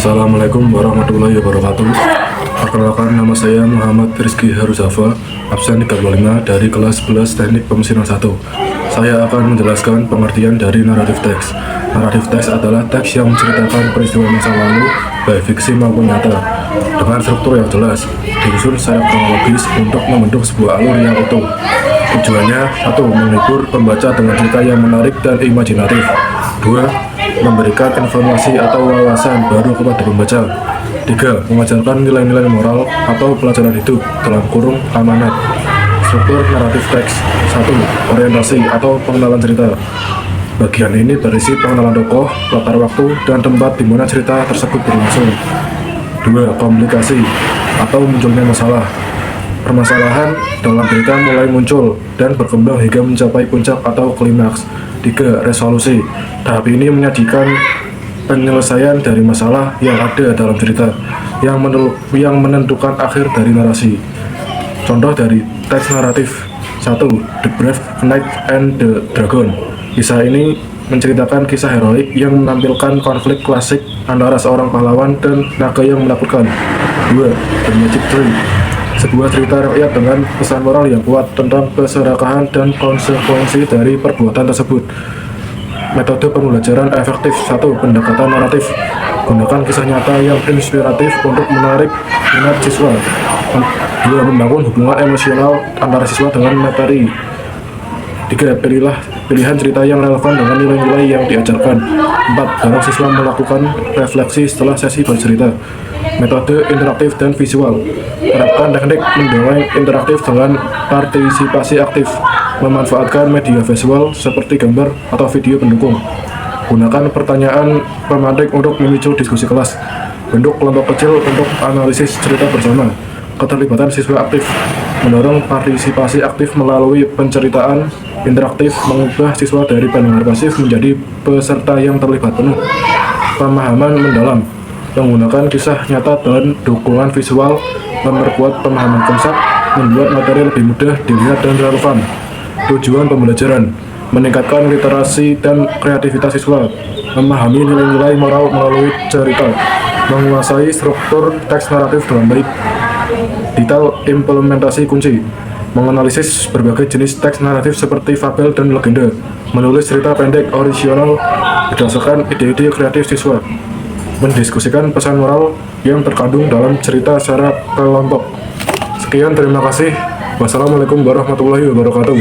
Assalamualaikum warahmatullahi wabarakatuh. Perkenalkan, nama saya Muhammad Rizky Haruzafa, absen 35 dari kelas 11 Teknik Pemesinan 1. Saya akan menjelaskan pengertian dari naratif teks. Naratif teks adalah teks yang menceritakan peristiwa masa lalu, baik fiksi maupun nyata, dengan struktur yang jelas, disusun secara kronologis untuk membentuk sebuah alur yang utuh. Tujuannya, 1. Menghibur pembaca dengan cerita yang menarik dan imajinatif. 2. Memberikan informasi atau wawasan baru kepada pembaca. 3. Mengajarkan nilai-nilai moral atau pelajaran hidup dalam kurung amanat. Struktur naratif teks. 1. Orientasi atau pengenalan cerita. Bagian ini berisi pengenalan tokoh, latar waktu, dan tempat di mana cerita tersebut berlangsung. 2. Komplikasi atau munculnya masalah. Permasalahan dalam cerita mulai muncul dan berkembang hingga mencapai puncak atau klimaks. 3. Resolusi. Tahap ini menyajikan penyelesaian dari masalah yang ada dalam cerita yang menentukan akhir dari narasi. Contoh dari teks naratif. 1. The Brave Knight and the Dragon. Kisah ini menceritakan kisah heroik yang menampilkan konflik klasik antara seorang pahlawan dan naga yang menakutkan. 2. The Magic Tree. Sebuah cerita rakyat dengan pesan moral yang kuat tentang keserakahan dan konsekuensi dari perbuatan tersebut. Metode pembelajaran efektif. 1. Pendekatan naratif. Gunakan kisah nyata yang inspiratif untuk menarik minat siswa. 2. Membangun hubungan emosional antara siswa dengan materi. 3. Pilihan cerita yang relevan dengan nilai-nilai yang diajarkan. 4. Barang siswa melakukan refleksi setelah sesi bercerita. Metode interaktif dan visual. Terapkan teknik mendongeng interaktif dengan partisipasi aktif. Memanfaatkan media visual seperti gambar atau video pendukung. Gunakan pertanyaan pemantik untuk memicu diskusi kelas. Bentuk kelompok kecil untuk analisis cerita bersama. Keterlibatan siswa aktif. Mendorong partisipasi aktif melalui penceritaan interaktif, mengubah siswa dari pendengar pasif menjadi peserta yang terlibat penuh. Pemahaman mendalam. Menggunakan kisah nyata dan dukungan visual, memperkuat pemahaman konsep, membuat materi lebih mudah dilihat dan relevan. Tujuan pembelajaran. Meningkatkan literasi dan kreativitas siswa, memahami nilai-nilai moral melalui cerita, menguasai struktur teks naratif dengan baik. Detail implementasi kunci. Menganalisis berbagai jenis teks naratif seperti fabel dan legenda, menulis cerita pendek orisinal berdasarkan ide-ide kreatif siswa, mendiskusikan pesan moral yang terkandung dalam cerita secara kelompok. Sekian, terima kasih. Wassalamualaikum warahmatullahi wabarakatuh.